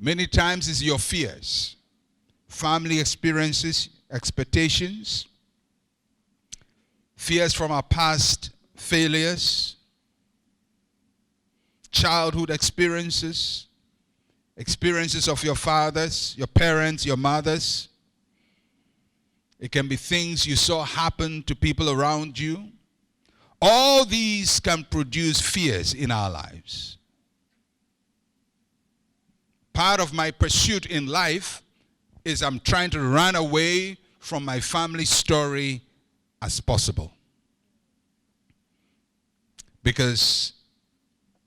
Many times it's your fears, family experiences, expectations, fears from our past failures, childhood experiences, experiences of your fathers, your parents, your mothers. It can be things you saw happen to people around you. All these can produce fears in our lives. Part of my pursuit in life is I'm trying to run away from my family story as possible. Because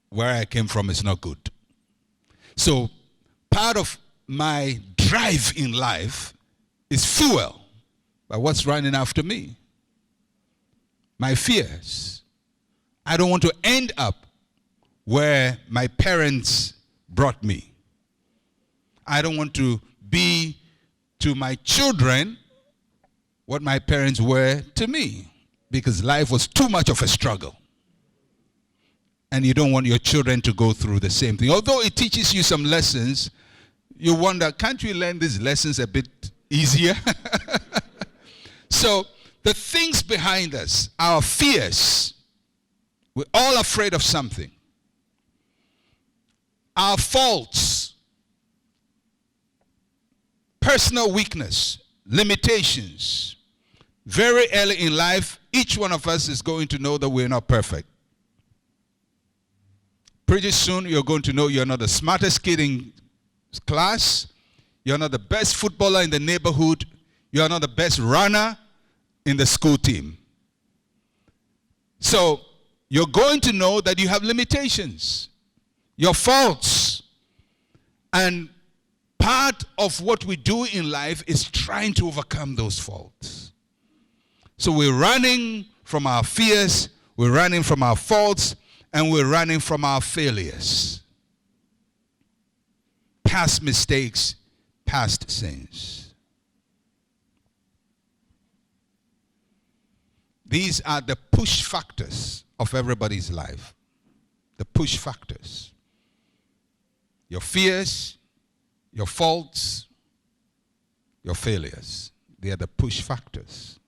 where I came from is not good. So part of my drive in life is fuel by what's running after me. My fears. I don't want to end up where my parents brought me. I don't want to be to my children what my parents were to me, because life was too much of a struggle. And you don't want your children to go through the same thing. Although it teaches you some lessons, you wonder, can't we learn these lessons a bit easier? So the things behind us, our fears, we're all afraid of something. Our faults, personal weakness, limitations. Very early in life, each one of us is going to know that we're not perfect. Pretty soon, you're going to know you're not the smartest kid in class. You're not the best footballer in the neighborhood. You're not the best runner in the school team. So, you're going to know that you have limitations, your faults. And part of what we do in life is trying to overcome those faults. So we're running from our fears, we're running from our faults, and we're running from our failures. Past mistakes, past sins. These are the push factors of everybody's life. The push factors. Your fears, your faults, your failures. They are the push factors.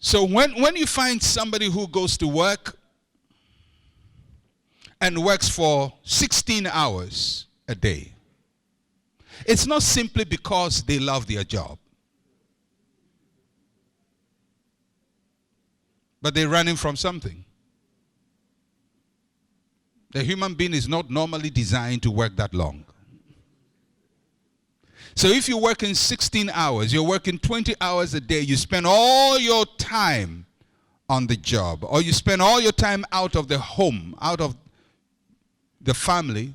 So when you find somebody who goes to work and works for 16 hours a day, it's not simply because they love their job. But they're running from something. The human being is not normally designed to work that long. So if you're working 16 hours, you're working 20 hours a day, you spend all your time on the job, or you spend all your time out of the home, out of the family,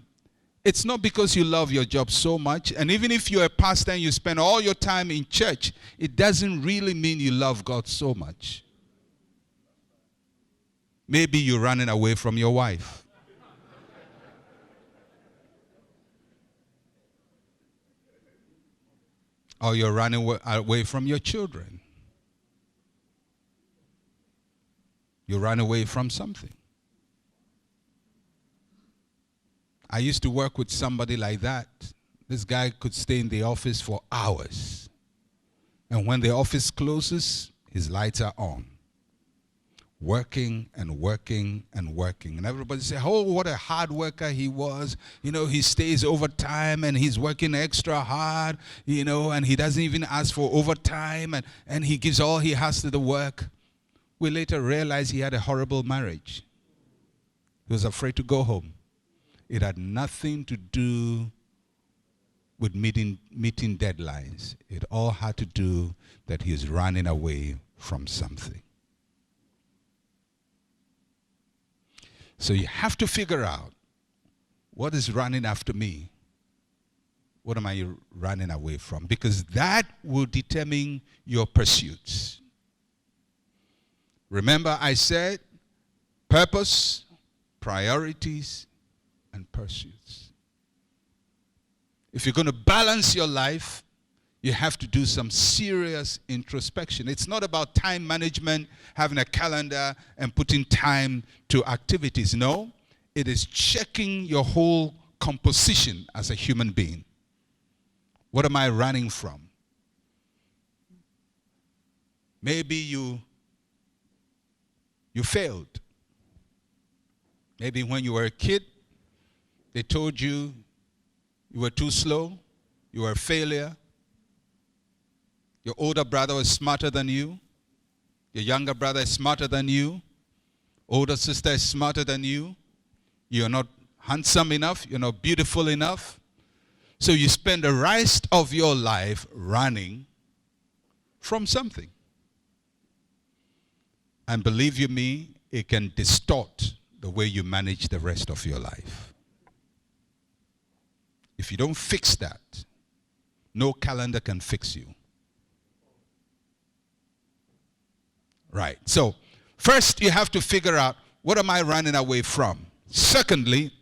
it's not because you love your job so much. And even if you're a pastor and you spend all your time in church, it doesn't really mean you love God so much. Maybe you're running away from your wife. Or you're running away from your children. You run away from something. I used to work with somebody like that. This guy could stay in the office for hours. And when the office closes, his lights are on. Working and working and working. And everybody say, oh, what a hard worker he was. You know, he stays overtime and he's working extra hard, you know, and he doesn't even ask for overtime, and he gives all he has to the work. We later realized he had a horrible marriage. He was afraid to go home. It had nothing to do with meeting deadlines. It all had to do that he was running away from something. So you have to figure out, what is running after me? What am I running away from? Because that will determine your pursuits. Remember I said purpose, priorities, and pursuits. If you're going to balance your life, you have to do some serious introspection. It's not about time management, having a calendar and putting time to activities. No, it is checking your whole composition as a human being. What am I running from? Maybe you failed. Maybe when you were a kid, they told you you were too slow, you were a failure. Your older brother was smarter than you. Your younger brother is smarter than you. Older sister is smarter than you. You're not handsome enough. You're not beautiful enough. So you spend the rest of your life running from something. And believe you me, it can distort the way you manage the rest of your life. If you don't fix that, no calendar can fix you. Right. So, first you have to figure out, what am I running away from? Secondly,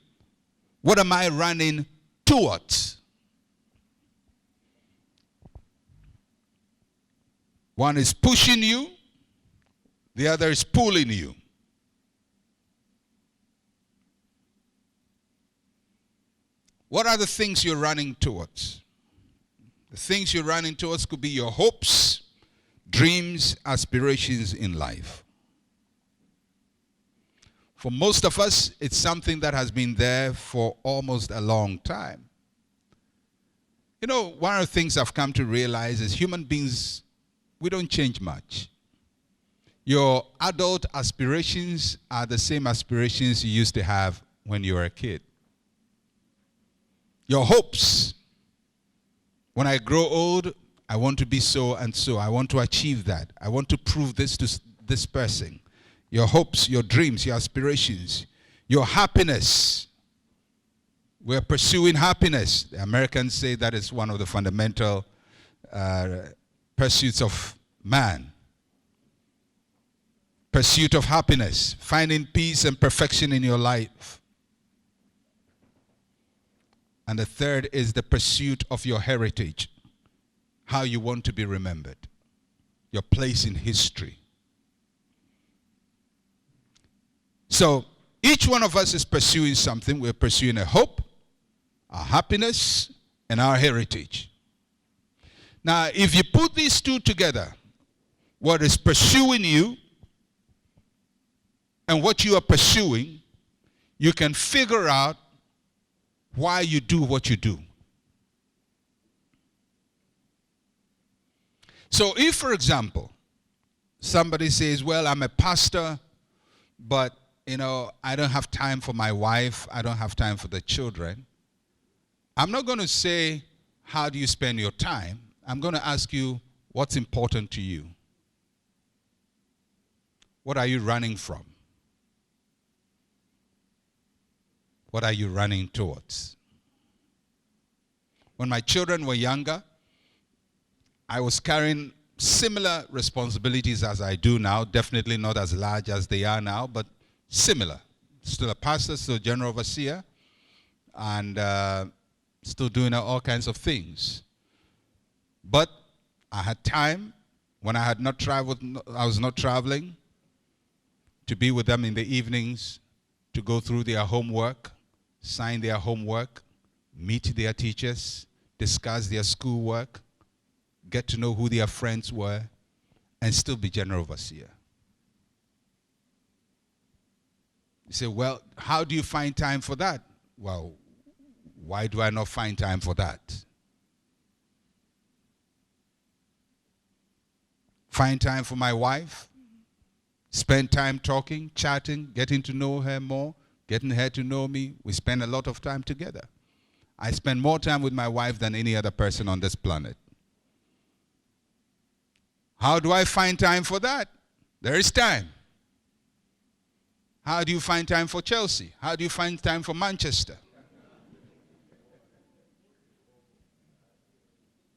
what am I running towards? One is pushing you, the other is pulling you. What are the things you're running towards? The things you're running towards could be your hopes, dreams, aspirations in life. For most of us, it's something that has been there for almost a long time. You know, one of the things I've come to realize is human beings, we don't change much. Your adult aspirations are the same aspirations you used to have when you were a kid. Your hopes, when I grow old, I want to be so and so. I want to achieve that. I want to prove this to this person. Your hopes, your dreams, your aspirations, your happiness. We're pursuing happiness. The Americans say that is one of the fundamental pursuits of man. Pursuit of happiness, finding peace and perfection in your life. And the third is the pursuit of your heritage. How you want to be remembered. Your place in history. So, each one of us is pursuing something. We're pursuing a hope, our happiness, and our heritage. Now, if you put these two together, what is pursuing you and what you are pursuing, you can figure out why you do what you do. So if, for example, somebody says, well, I'm a pastor, but, I don't have time for my wife, I don't have time for the children, I'm not going to say, how do you spend your time? I'm going to ask you, what's important to you? What are you running from? What are you running towards? When my children were younger, I was carrying similar responsibilities as I do now, definitely not as large as they are now, but similar. Still a pastor, still a general overseer, and still doing all kinds of things. But I had time when I had not traveled, I was not traveling, to be with them in the evenings, to go through their homework, sign their homework, meet their teachers, discuss their schoolwork, get to know who their friends were, and still be general overseer. You say, well, how do you find time for that? Well, why do I not find time for that? Find time for my wife, spend time talking, chatting, getting to know her more, getting her to know me. We spend a lot of time together. I spend more time with my wife than any other person on this planet. How do I find time for that? There is time. How do you find time for Chelsea? How do you find time for Manchester?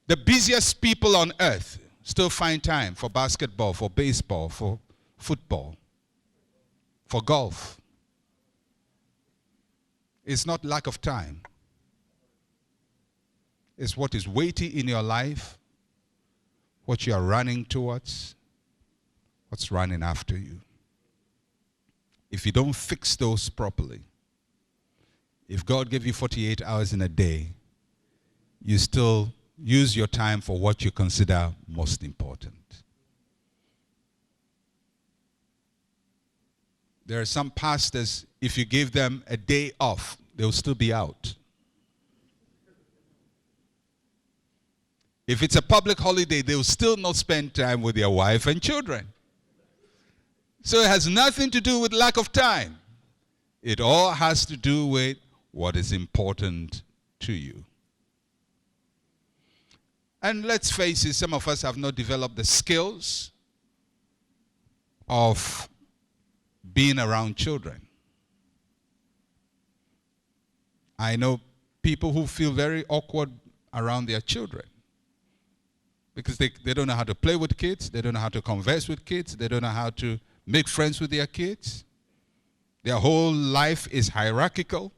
The busiest people on earth still find time for basketball, for baseball, for football, for golf. It's not lack of time. It's what is weighty in your life, what you are running towards, what's running after you. If you don't fix those properly, If God gave you 48 hours in a day, you still use your time for what you consider most important. There are some pastors, if you give them a day off, they'll still be out. If it's a public holiday, they'll still not spend time with their wife and children. So it has nothing to do with lack of time. It all has to do with what is important to you. And let's face it, some of us have not developed the skills of being around children. I know people who feel very awkward around their children because they don't know how to play with kids, they don't know how to converse with kids, they don't know how to make friends with their kids. Their whole life is hierarchical,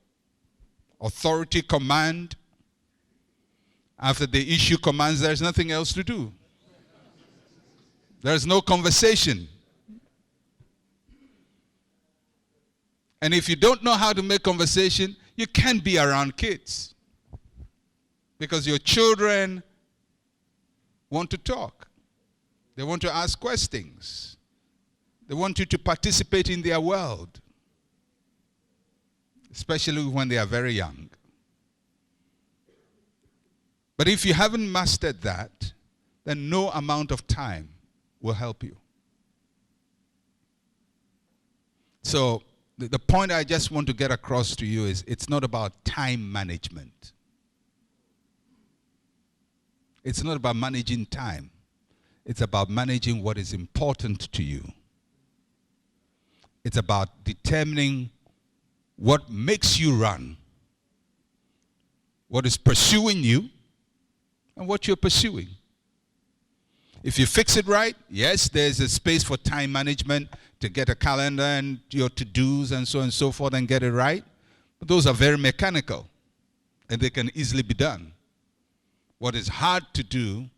authority, command. After they issue commands, there's nothing else to do. There's no conversation. And if you don't know how to make conversation, you can't be around kids. Because your children want to talk. They want to ask questions. They want you to participate in their world. Especially when they are very young. But if you haven't mastered that, then no amount of time will help you. So the point I just want to get across to you is it's not about time management. It's not about managing time. It's about managing what is important to you. It's about determining what makes you run, what is pursuing you, and what you're pursuing. If you fix it right, yes, there's a space for time management to get a calendar and your to-dos and so on and so forth and get it right. But those are very mechanical, and they can easily be done. What is hard to do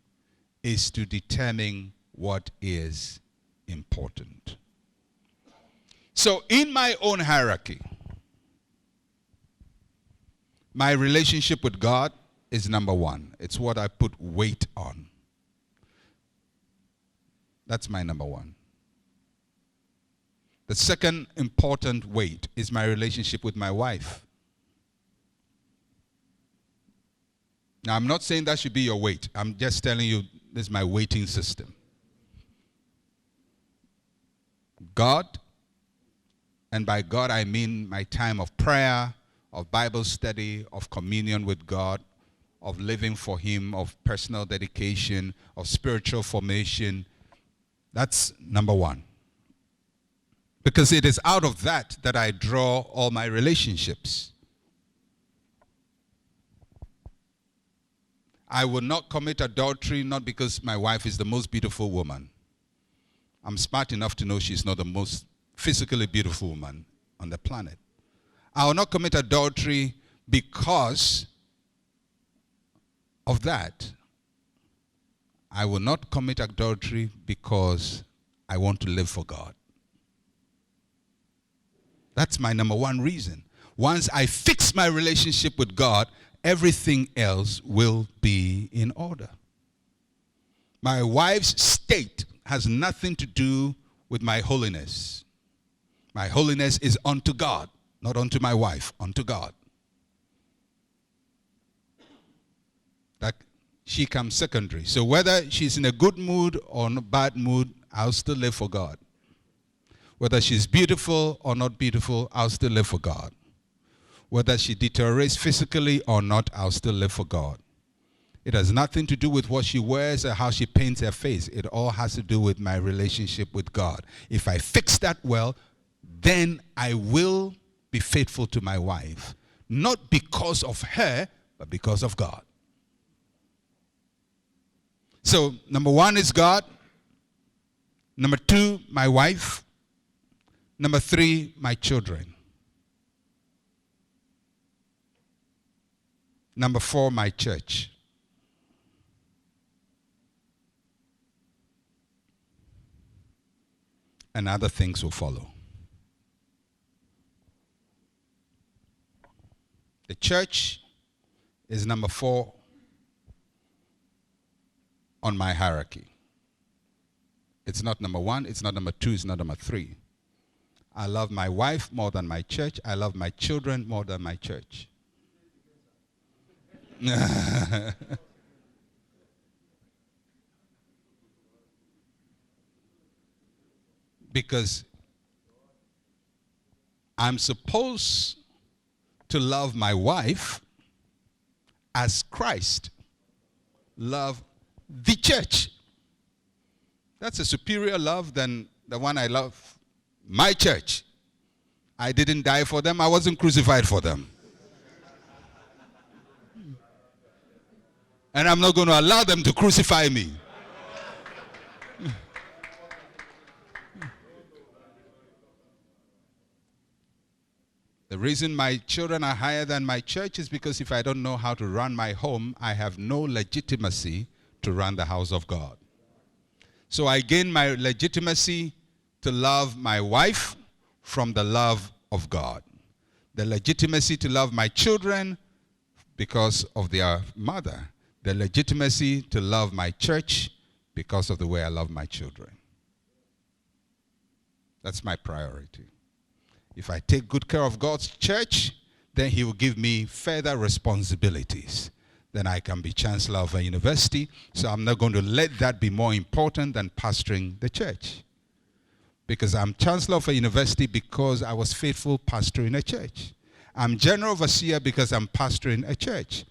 is to determine what is important. So in my own hierarchy, my relationship with God is number one. It's what I put weight on. That's my number one. The second important weight is my relationship with my wife. Now, I'm not saying that should be your weight. I'm just telling you this is my weighting system. God, and by God I mean my time of prayer, of Bible study, of communion with God, of living for Him, of personal dedication, of spiritual formation. That's number one. Because it is out of that that I draw all my relationships. I will not commit adultery, not because my wife is the most beautiful woman. I'm smart enough to know she's not the most physically beautiful woman on the planet. I will not commit adultery because of that. I will not commit adultery because I want to live for God. That's my number one reason. Once I fix my relationship with God, everything else will be in order. My wife's state has nothing to do with my holiness. My holiness is unto God, not unto my wife, unto God. That she comes secondary. So whether she's in a good mood or in a bad mood, I'll still live for God. Whether she's beautiful or not beautiful, I'll still live for God. Whether she deteriorates physically or not, I'll still live for God. It has nothing to do with what she wears or how she paints her face. It all has to do with my relationship with God. If I fix that well, then I will be faithful to my wife. Not because of her, but because of God. So, number one is God. Number two, my wife. Number three, my children. Number four, my church. And other things will follow. The church is number 4 on my hierarchy. It's not number 1, it's not number 2, it's not number 3. I love my wife more than my church. I love my children more than my church. Because I'm supposed to love my wife as Christ loved the church. That's a superior love than the one I love my church. I didn't die for them. I wasn't crucified for them. And I'm not going to allow them to crucify me. The reason my children are higher than my church is because if I don't know how to run my home, I have no legitimacy to run the house of God. So I gain my legitimacy to love my wife from the love of God. The legitimacy to love my children because of their mother. The legitimacy to love my church because of the way I love my children. That's my priority. If I take good care of God's church, then he will give me further responsibilities. Then I can be chancellor of a university. So I'm not going to let that be more important than pastoring the church. Because I'm chancellor of a university because I was faithful pastoring a church. I'm general overseer because I'm pastoring a church.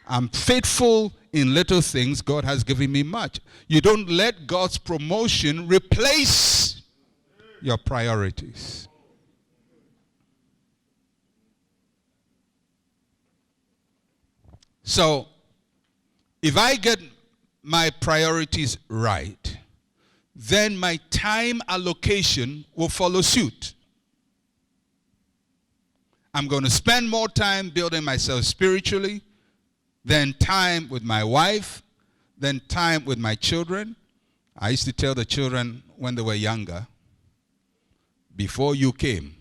I'm faithful in little things. God has given me much. You don't let God's promotion replace your priorities. So, if I get my priorities right, then my time allocation will follow suit. I'm going to spend more time building myself spiritually, then time with my wife, then time with my children. I used to tell the children when they were younger, before you came,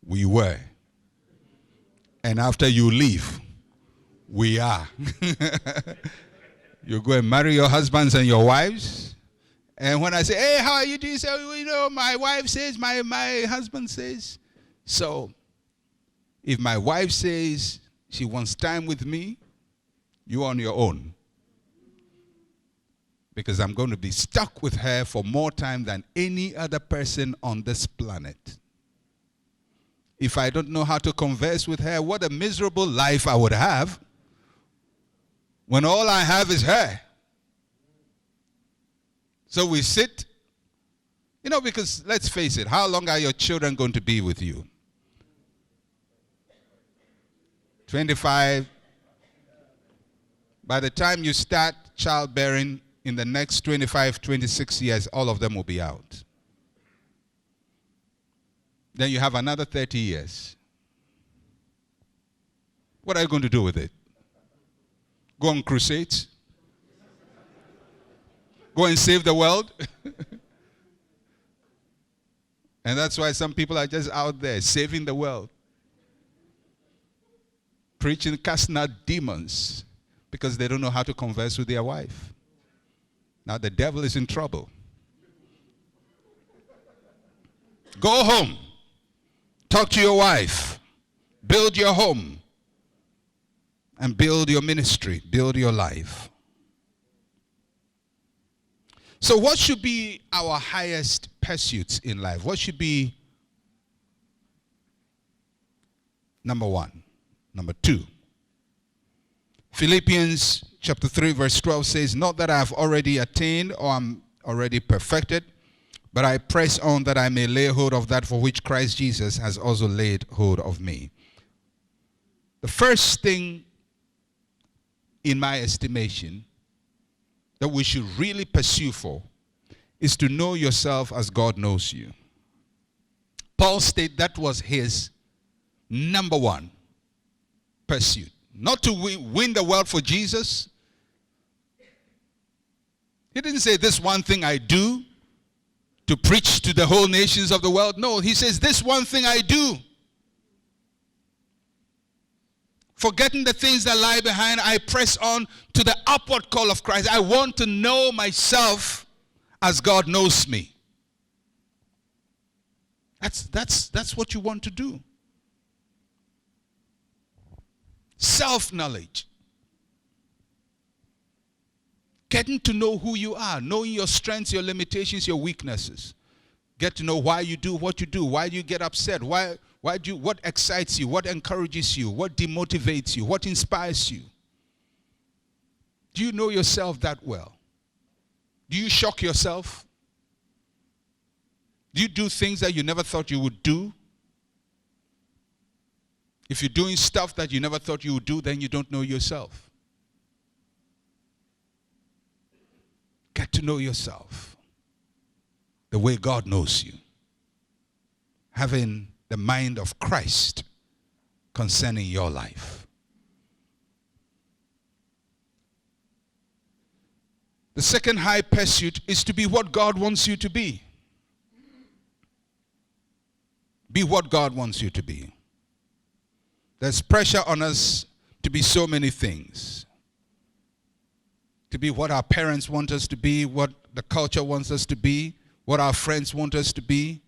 we were. And after you leave, we are. You go and marry your husbands and your wives. And when I say, hey, how are you doing? You say, well, you know, my wife says, my husband says. So, if my wife says she wants time with me, you're on your own. Because I'm going to be stuck with her for more time than any other person on this planet. If I don't know how to converse with her, what a miserable life I would have when all I have is her. So we sit, because let's face it, how long are your children going to be with you? 25. By the time you start childbearing, in the next 25, 26 years, all of them will be out. Then you have another 30 years. What are you going to do with it? Go on crusades? Go and save the world? And that's why some people are just out there saving the world. Preaching, casting out demons because they don't know how to converse with their wife. Now the devil is in trouble. Go home. Talk to your wife. Build your home. And build your ministry. Build your life. So what should be our highest pursuits in life? What should be number 1? Number 2. Philippians chapter 3 verse 12 says, not that I have already attained or am already perfected, but I press on that I may lay hold of that for which Christ Jesus has also laid hold of me. The first thing in my estimation that we should really pursue for is to know yourself as God knows you. Paul stated that was his number 1 pursuit. Not to win the world for Jesus. He didn't say this one thing I do to preach to the whole nations of the world. No, he says this one thing I do. Forgetting the things that lie behind, I press on to the upward call of Christ. I want to know myself as God knows me. That's what you want to do. Self-knowledge. Getting to know who you are, knowing your strengths, your limitations, your weaknesses. Get to know why you do what you do, why you get upset, what excites you, what encourages you, what demotivates you, what inspires you. Do you know yourself that well? Do you shock yourself? Do you do things that you never thought you would do? If you're doing stuff that you never thought you would do, then you don't know yourself. Get to know yourself the way God knows you. Having the mind of Christ concerning your life. The second high pursuit is to be what God wants you to be. Be what God wants you to be. There's pressure on us to be so many things. To be what our parents want us to be, what the culture wants us to be, what our friends want us to be.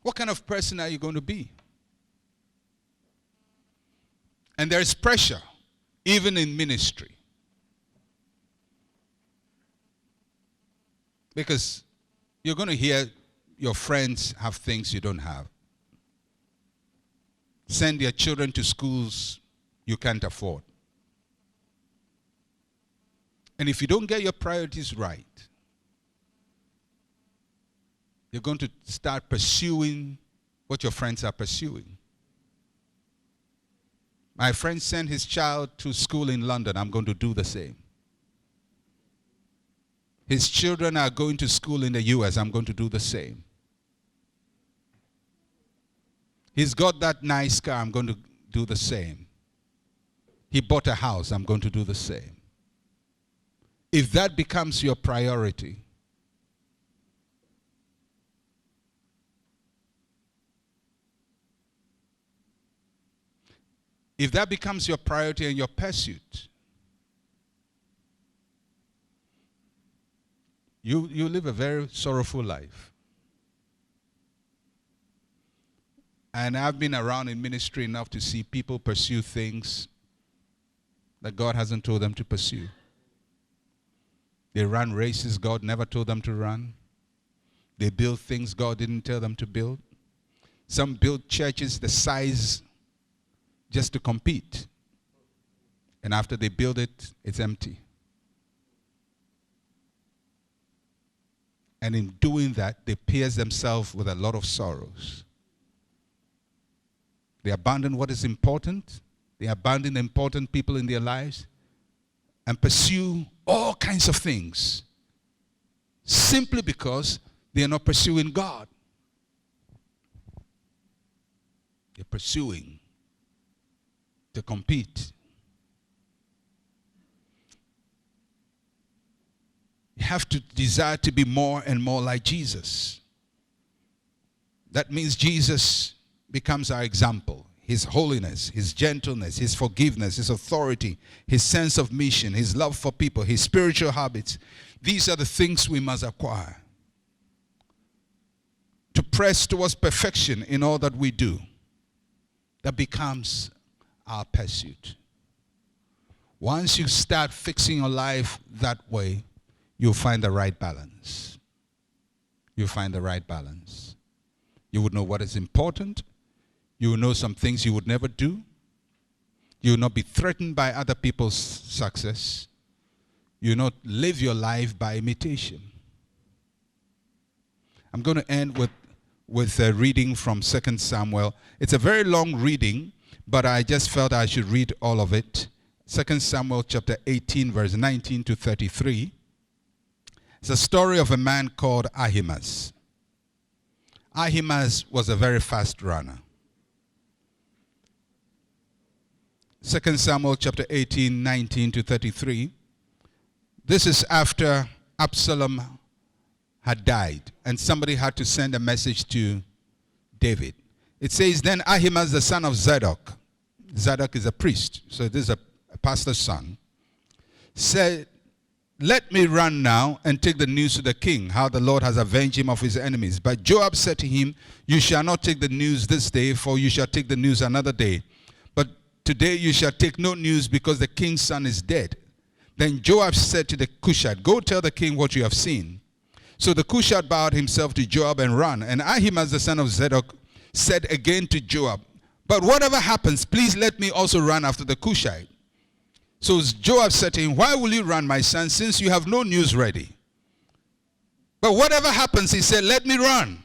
What kind of person are you going to be? And there is pressure, even in ministry. Because you're going to hear your friends have things you don't have. Send your children to schools you can't afford. And if you don't get your priorities right, you're going to start pursuing what your friends are pursuing. My friend sent his child to school in London. I'm going to do the same. His children are going to school in the US. I'm going to do the same. He's got that nice car. I'm going to do the same. He bought a house. I'm going to do the same. If that becomes your priority, if that becomes your priority and your pursuit, you live a very sorrowful life. And I've been around in ministry enough to see people pursue things that God hasn't told them to pursue. They run races God never told them to run. They build things God didn't tell them to build. Some build churches the size just to compete. And after they build it, it's empty. And in doing that, they pierce themselves with a lot of sorrows. They abandon what is important. They abandon important people in their lives and pursue all kinds of things simply because they are not pursuing God. They're pursuing to compete. You have to desire to be more and more like Jesus. That means Jesus becomes our example. His holiness, his gentleness, his forgiveness, his authority, his sense of mission, his love for people, his spiritual habits. These are the things we must acquire. To press towards perfection in all that we do. That becomes our pursuit. Once you start fixing your life that way, you'll find the right balance. You'll find the right balance. You would know what is important. You will know some things you would never do. You will not be threatened by other people's success. You will not live your life by imitation. I'm going to end with a reading from 2 Samuel. It's a very long reading, but I just felt I should read all of it. 2 Samuel chapter 18, verse 19 to 33. It's a story of a man called Ahimaaz. Ahimaaz was a very fast runner. 2 Samuel chapter 18, 19 to 33. This is after Absalom had died, and somebody had to send a message to David. It says, then Ahimaaz the son of Zadok, Zadok is a priest, so this is a pastor's son, said, let me run now and take the news to the king, how the Lord has avenged him of his enemies. But Joab said to him, you shall not take the news this day, for you shall take the news another day. But today you shall take no news, because the king's son is dead. Then Joab said to the Cushite, go tell the king what you have seen. So the Cushite bowed himself to Joab and ran. And Ahimaaz the son of Zadok said again to Joab, but whatever happens, please let me also run after the Cushite. So Joab said to him, why will you run, my son, since you have no news ready? But whatever happens, he said, let me run.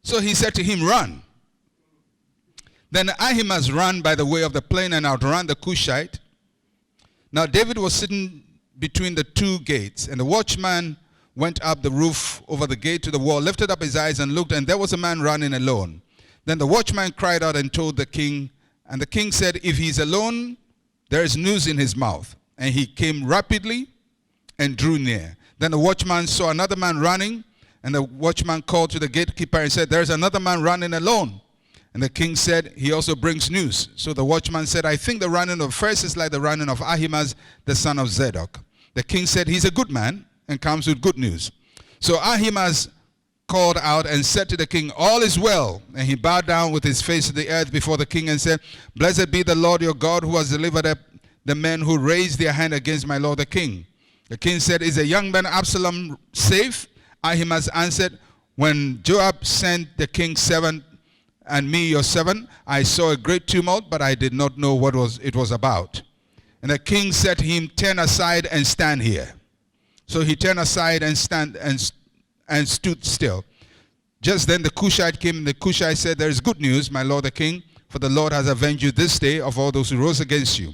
So he said to him, run. Then Ahimaaz ran by the way of the plain and outran the Cushite. Now David was sitting between the two gates, and the watchman went up the roof over the gate to the wall, lifted up his eyes and looked, and there was a man running alone. Then the watchman cried out and told the king, and the king said, if he is alone, there is news in his mouth. And he came rapidly and drew near. Then the watchman saw another man running, and the watchman called to the gatekeeper and said, there is another man running alone. And the king said, he also brings news. So the watchman said, I think the running of first is like the running of Ahimaaz, the son of Zadok. The king said, he's a good man and comes with good news. So Ahimaaz called out and said to the king, all is well. And he bowed down with his face to the earth before the king and said, blessed be the Lord your God, who has delivered up the men who raised their hand against my lord the king. The king said, is the young man Absalom safe? Ahimaaz answered, when Joab sent the king's servant and me your servant, I saw a great tumult, but I did not know what it was about. And the king said to him, turn aside and stand here. So he turned aside and stood still. Just then the Cushite came, and the Cushite said, there is good news, my lord the king, for the Lord has avenged you this day of all those who rose against you.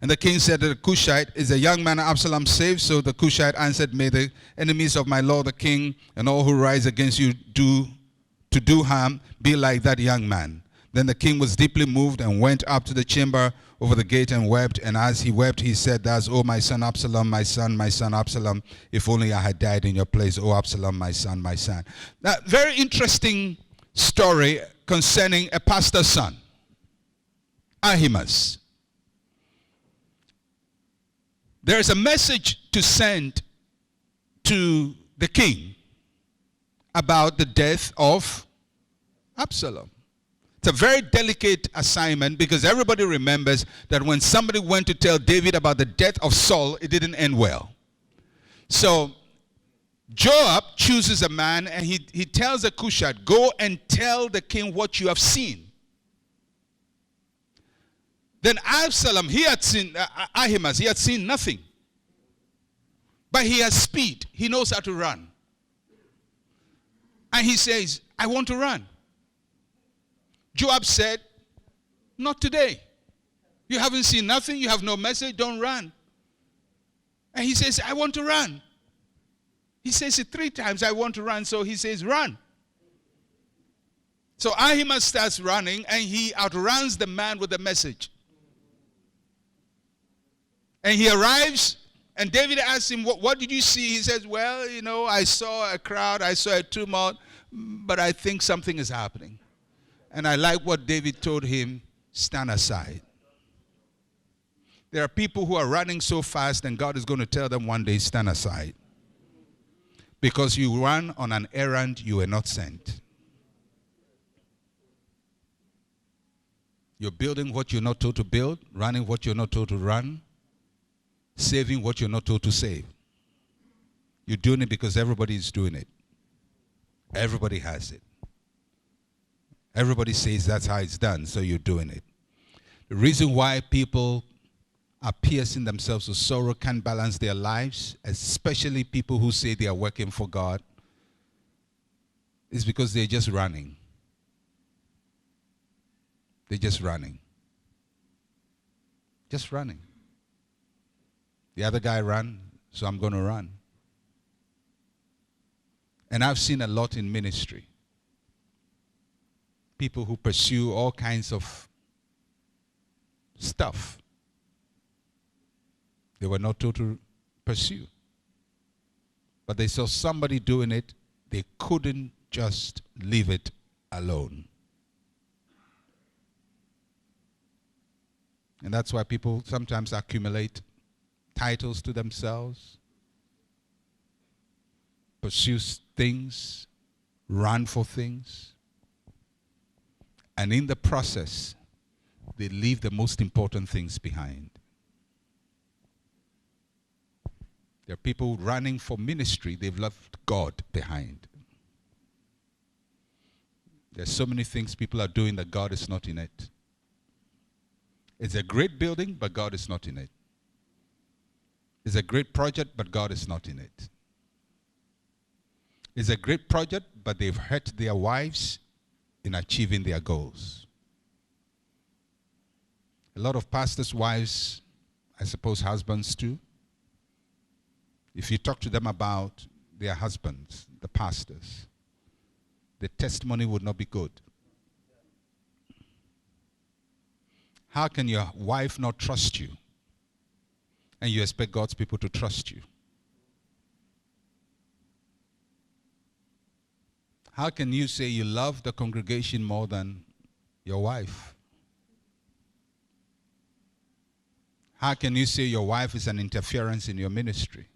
And the king said to the Cushite, is the young man Absalom safe? So the Cushite answered, may the enemies of my lord the king and all who rise against you do harm be like that young man. Then the king was deeply moved and went up to the chamber over the gate and wept. And as he wept, he said, thus, O my son Absalom, my son Absalom, if only I had died in your place, O Absalom, my son, my son. Now, very interesting story concerning a pastor's son, Ahimaaz. There is a message to send to the king about the death of Absalom. It's a very delicate assignment, because everybody remembers that when somebody went to tell David about the death of Saul, it didn't end well. So Joab chooses a man, and he tells the Cushite, go and tell the king what you have seen. Then Absalom, he had seen, Ahimaaz, he had seen nothing. But he has speed. He knows how to run. And he says, I want to run. Joab said, not today. You haven't seen nothing. You have no message. Don't run. And he says, I want to run. He says it 3 times, I want to run. So he says, run. So Ahimaaz starts running, and he outruns the man with the message. And he arrives, and David asks him, what did you see? He says, well, I saw a crowd, I saw a tumult, but I think something is happening. And I like what David told him, stand aside. There are people who are running so fast, and God is going to tell them one day, stand aside. Because you run on an errand you were not sent. You're building what you're not told to build, running what you're not told to run, saving what you're not told to save. You're doing it because everybody is doing it. Everybody has it. Everybody says that's how it's done, so you're doing it. The reason why people are piercing themselves with sorrow, can't balance their lives, especially people who say they are working for God, is because they're just running. They're just running. Just running. The other guy ran, so I'm going to run. And I've seen a lot in ministry. People who pursue all kinds of stuff they were not told to pursue. But they saw somebody doing it. They couldn't just leave it alone. And that's why people sometimes accumulate titles to themselves, pursue things, run for things. And in the process, they leave the most important things behind. There are people running for ministry, they've left God behind. There's so many things people are doing that God is not in it. It's a great building, but God is not in it. It's a great project, but God is not in it. It's a great project, but they've hurt their wives in achieving their goals. A lot of pastors' wives, I suppose husbands too, if you talk to them about their husbands, the pastors, the testimony would not be good. How can your wife not trust you and you expect God's people to trust you? How can you say you love the congregation more than your wife? How can you say your wife is an interference in your ministry?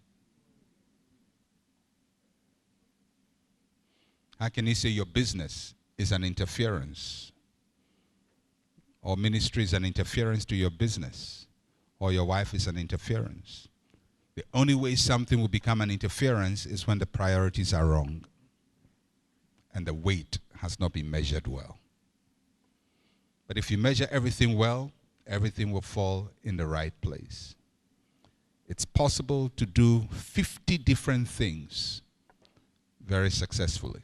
How can you say your business is an interference? Or ministry is an interference to your business? Or your wife is an interference? The only way something will become an interference is when the priorities are wrong and the weight has not been measured well. But if you measure everything well, everything will fall in the right place. It's possible to do 50 different things very successfully.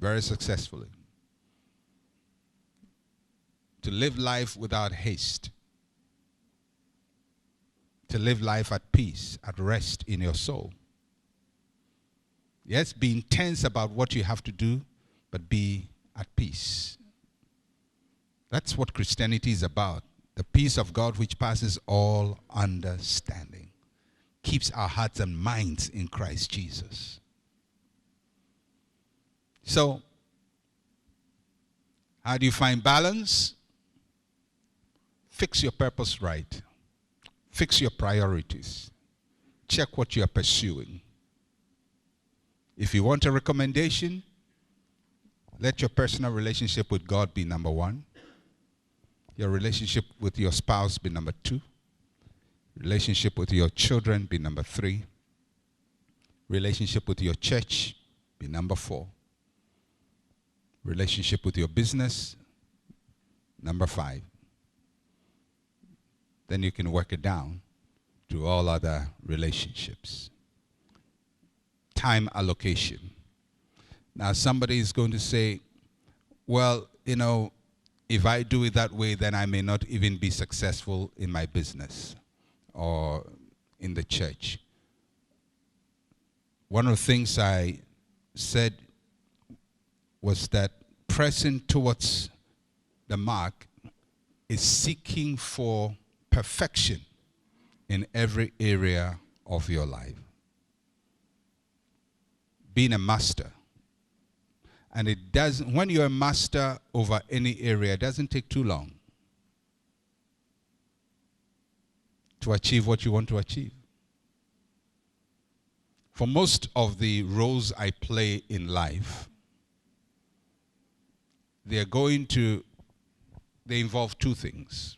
Very successfully. To live life without haste. To live life at peace, at rest in your soul. Yes, be intense about what you have to do, but be at peace. That's what Christianity is about. The peace of God which passes all understanding. Keeps our hearts and minds in Christ Jesus. So, how do you find balance? Fix your purpose right. Fix your priorities. Check what you are pursuing. If you want a recommendation, let your personal relationship with God be number one. Your relationship with your spouse be number two. Relationship with your children be number three. Relationship with your church be number four. Relationship with your business, number five. Then you can work it down to all other relationships. Time allocation. Now somebody is going to say, well, if I do it that way, then I may not even be successful in my business or in the church. One of the things I said was that pressing towards the mark is seeking for perfection in every area of your life. Being a master. And it doesn't, when you're a master over any area, it doesn't take too long to achieve what you want to achieve. For most of the roles I play in life, they involve two things.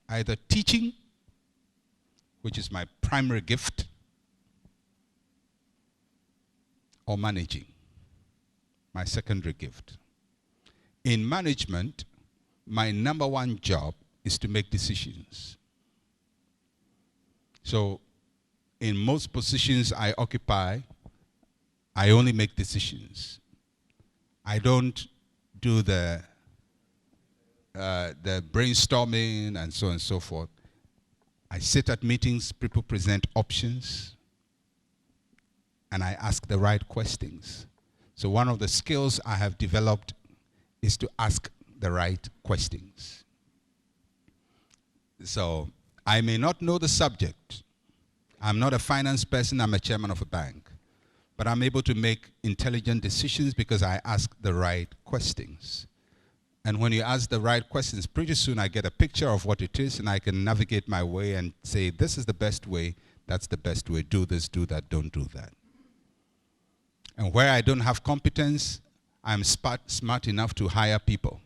Either teaching, which is my primary gift, or managing, my secondary gift. In management, my number one job is to make decisions. So, in most positions I occupy, I only make decisions. I don't do the brainstorming and so on and so forth. I sit at meetings, people present options, and I ask the right questions. So one of the skills I have developed is to ask the right questions. So I may not know the subject. I'm not a finance person, I'm a chairman of a bank. But I'm able to make intelligent decisions because I ask the right questions. And when you ask the right questions, pretty soon I get a picture of what it is, and I can navigate my way and say, this is the best way, that's the best way, do this, do that, don't do that. And where I don't have competence, I'm smart enough to hire people,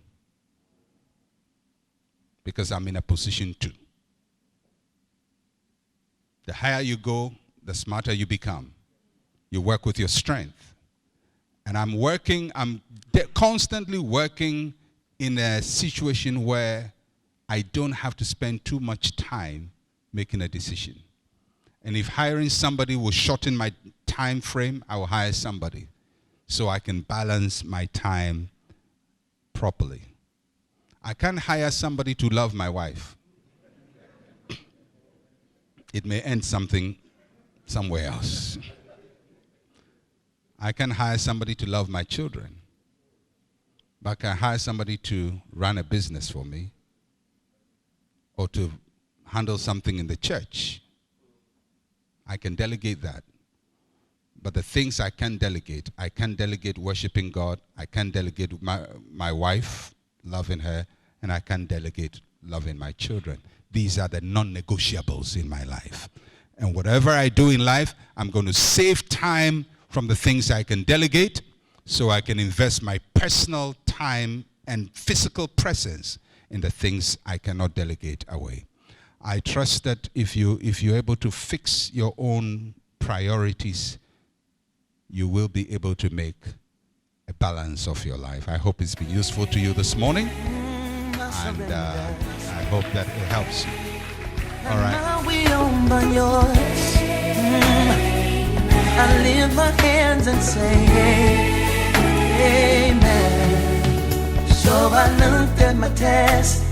because I'm in a position to. The higher you go, the smarter you become. You work with your strength. And I'm constantly working in a situation where I don't have to spend too much time making a decision. And if hiring somebody will shorten my time frame, I will hire somebody so I can balance my time properly. I can't hire somebody to love my wife. It may end something somewhere else. I can hire somebody to love my children. But I can hire somebody to run a business for me or to handle something in the church. I can delegate that. But the things I can delegate worshiping God. I can delegate my wife, loving her, and I can delegate loving my children. These are the non-negotiables in my life. And whatever I do in life, I'm going to save time from the things I can delegate so I can invest my personal time and physical presence in the things I cannot delegate away. I trust that if you're able to fix your own priorities, you will be able to make a balance of your life. I hope it's been useful to you this morning, and I hope that it helps you. All right. Now we own by yours. I lift my hands and say, Amen. So I looked at my test.